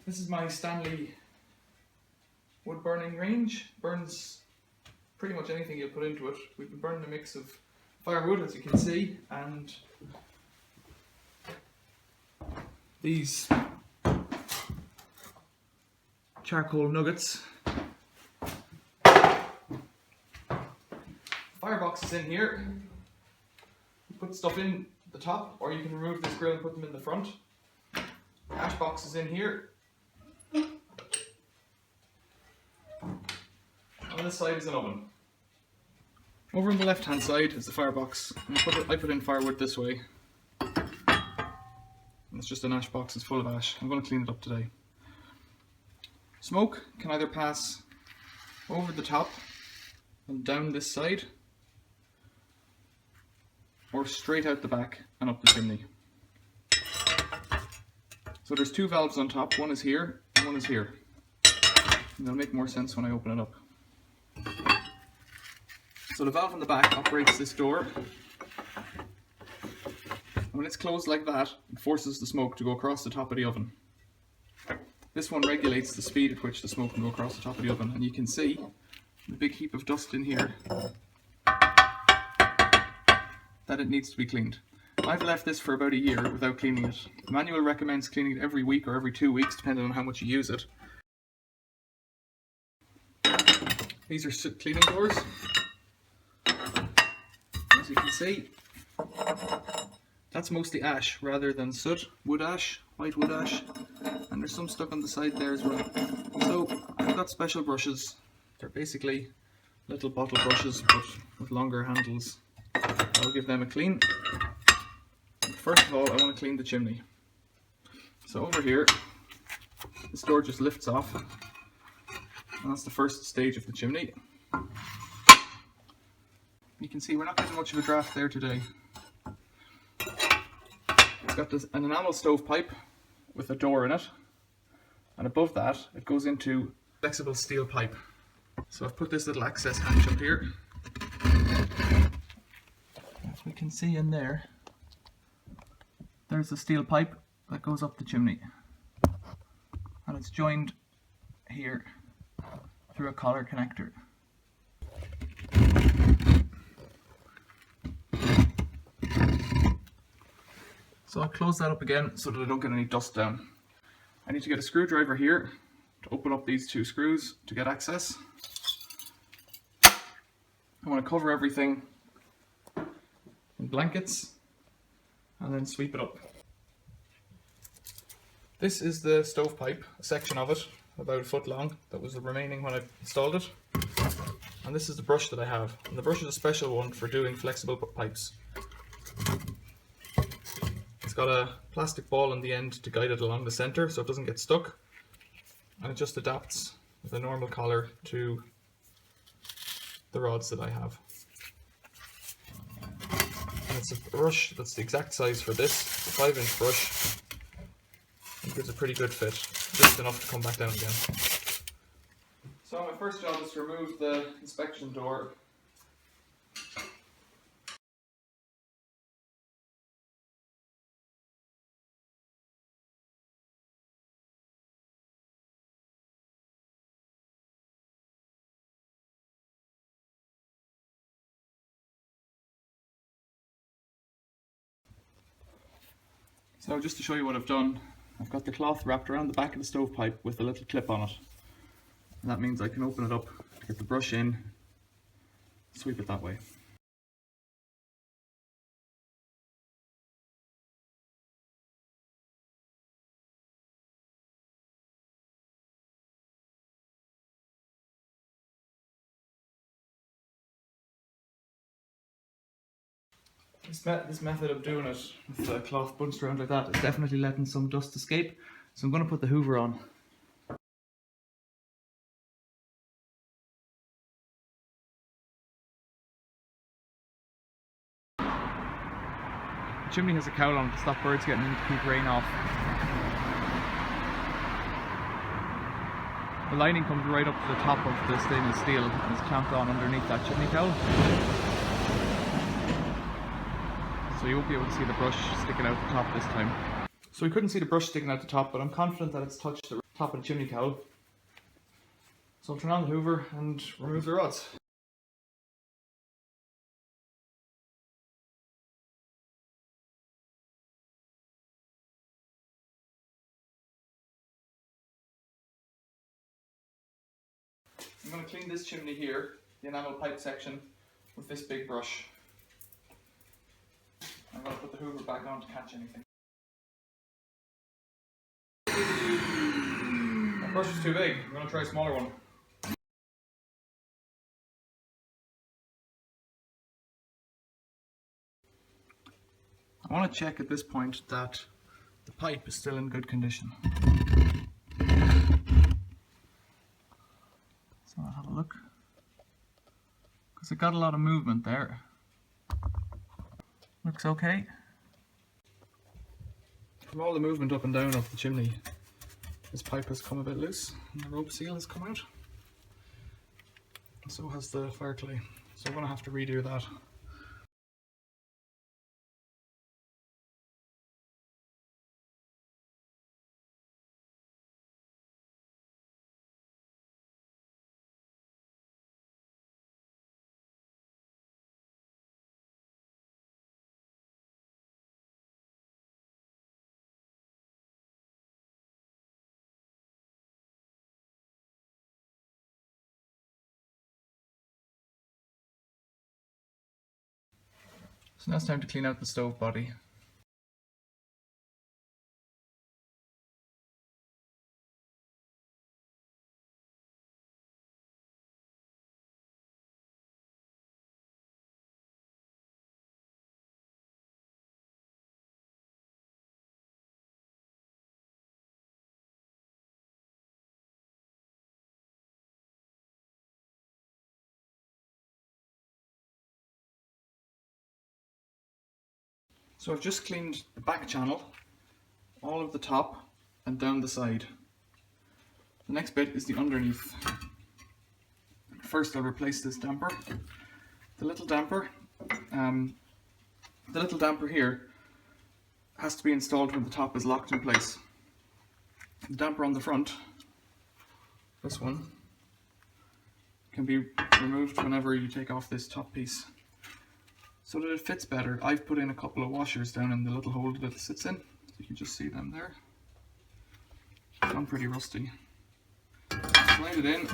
This is my Stanley wood burning range. Burns pretty much anything you put into it. We've been burning a mix of firewood, as you can see, and these charcoal nuggets. Firebox is in here. You put stuff in the top, or you can remove this grill and put them in the front. Ash box is in here. On this side is an oven. Over on the left hand side is the firebox. I put in firewood this way. And it's just an ash box, it's full of ash. I'm going to clean it up today. Smoke can either pass over the top and down this side, or straight out the back and up the chimney. So there's two valves on top, one is here and one is here. And they'll make more sense when I open it up. So the valve on the back operates this door. And when it's closed like that, it forces the smoke to go across the top of the oven. This one regulates the speed at which the smoke can go across the top of the oven, and you can see the big heap of dust in here that it needs to be cleaned. I've left this for about a year without cleaning it. The manual recommends cleaning it every week or every 2 weeks, depending on how much you use it. These are soot cleaning doors. As you can see, that's mostly ash rather than soot. Wood ash, white wood ash, and there's some stuck on the side there as well. So I've got special brushes. They're basically little bottle brushes but with longer handles. I'll give them a clean. First of all, I want to clean the chimney. So over here, this door just lifts off, and that's the first stage of the chimney. You can see we're not getting much of a draft there today. It's got an enamel stovepipe with a door in it, and above that it goes into flexible steel pipe. So I've put this little access hatch up here. As we can see in there, there's a steel pipe that goes up the chimney, and it's joined here through a collar connector. So I'll close that up again so that I don't get any dust down. I need to get a screwdriver here to open up these two screws to get access. I want to cover everything in blankets and then sweep it up. This is the stovepipe, a section of it, about a foot long, that was the remaining when I installed it. And this is the brush that I have. And the brush is a special one for doing flexible pipes. It's got a plastic ball in the end to guide it along the center so it doesn't get stuck. And it just adapts with a normal collar to the rods that I have. And it's a brush that's the exact size for this, a 5-inch brush. It gives a pretty good fit, just enough to come back down again. So my first job is to remove the inspection door. So just to show you what I've done, I've got the cloth wrapped around the back of the stovepipe with a little clip on it. And that means I can open it up to get the brush in, sweep it that way. This method of doing it with the cloth bunched around like that is definitely letting some dust escape, so I'm going to put the hoover on. The chimney has a cowl on it to stop birds getting in to keep rain off. The lining comes right up to the top of the stainless steel and is clamped on underneath that chimney cowl. So you won't be able to see the brush sticking out the top this time. So we couldn't see the brush sticking out the top, but I'm confident that it's touched top of the chimney cowl. So I'll turn on the hoover and remove the rods. I'm going to clean this chimney here, the enamel pipe section, with this big brush. I'm going to put the hoover back on to catch anything. That brush is too big, I'm going to try a smaller one. I want to check at this point that the pipe is still in good condition. So I'll have a look. Because it got a lot of movement there. Looks okay. From all the movement up and down of the chimney, this pipe has come a bit loose and the rope seal has come out. And so has the fire clay. So I'm going to have to redo that. So now it's time to clean out the stove body. So I've just cleaned the back channel, all of the top and down the side. The next bit is the underneath. First I'll replace this damper. The little damper here has to be installed when the top is locked in place. The damper on the front, this one, can be removed whenever you take off this top piece. So that it fits better, I've put in a couple of washers down in the little hole that it sits in. You can just see them there. I'm pretty rusty. Slide it in,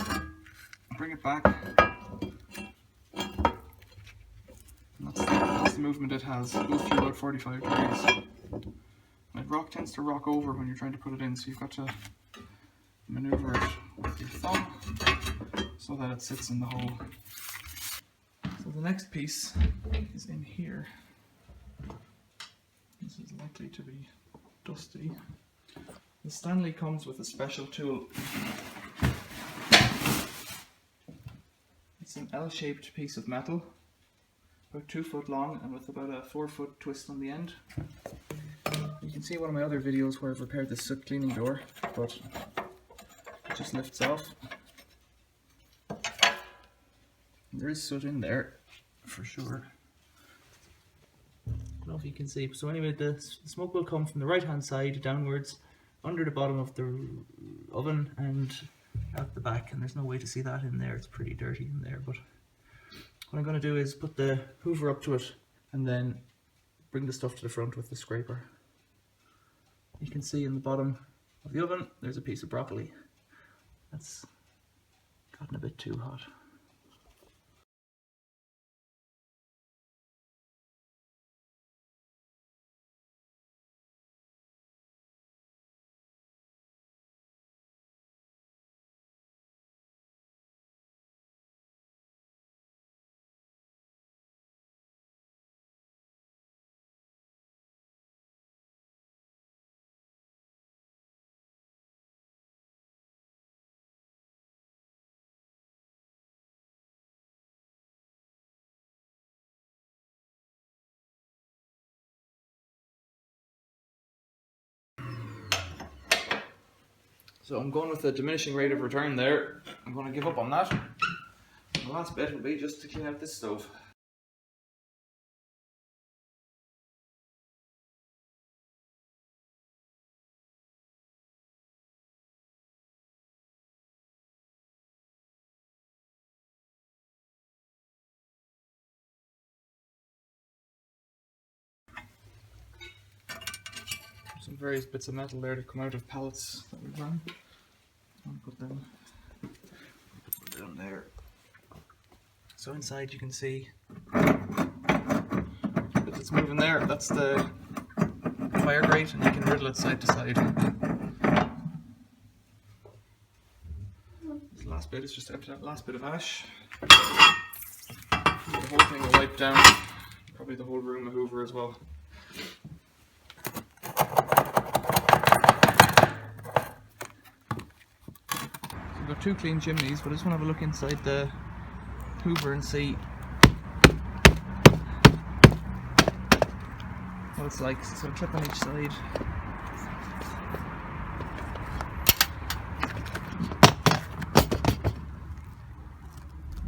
bring it back. And that's the movement it has. It goes through about 45 degrees. And it tends to rock over when you're trying to put it in, so you've got to maneuver it with your thumb so that it sits in the hole. So the next piece is in here. This is likely to be dusty. The Stanley comes with a special tool. It's an L-shaped piece of metal, about 2 foot long and with about a 4 foot twist on the end. You can see one of my other videos where I've repaired the soot cleaning door, but it just lifts off. There is soot in there, for sure. I don't know if you can see. So anyway, the smoke will come from the right hand side downwards, under the bottom of the oven and out the back. And there's no way to see that in there. It's pretty dirty in there. But what I'm going to do is put the hoover up to it and then bring the stuff to the front with the scraper. You can see in the bottom of the oven, there's a piece of broccoli. That's gotten a bit too hot. So I'm going with a diminishing rate of return there. I'm going to give up on that. And the last bit will be just to clean out this stove. various bits of metal there that come out of pallets that we've run. I'll put them down there. So inside you can see that it's moving there. That's the fire grate, and you can riddle it side to side. This last bit is just after that last bit of ash. The whole thing will wipe down. Probably the whole room a hoover as well. We've got two clean chimneys, but I just want to have a look inside the hoover and see what it's like. So I'll clip on each side.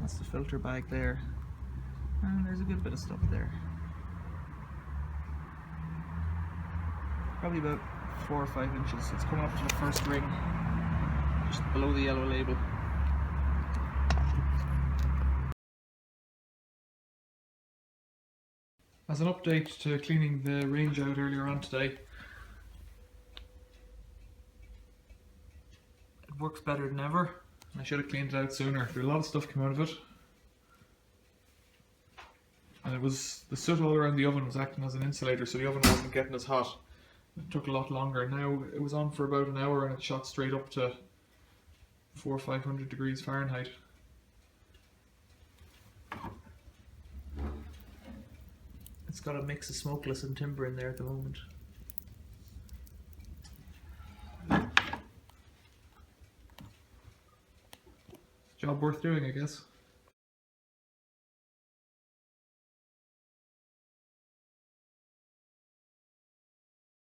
That's the filter bag there. And there's a good bit of stuff there. Probably about 4 or 5 inches. It's coming up to the first ring, just below the yellow label. As an update to cleaning the range out earlier on today, it works better than ever. I should have cleaned it out sooner. There a lot of stuff came out of it. And it was, the soot all around the oven was acting as an insulator, so the oven wasn't getting as hot. It took a lot longer. Now it was on for about an hour and it shot straight up to 400 or 500 degrees Fahrenheit. It's got a mix of smokeless and timber in there at the moment. Job worth doing, I guess.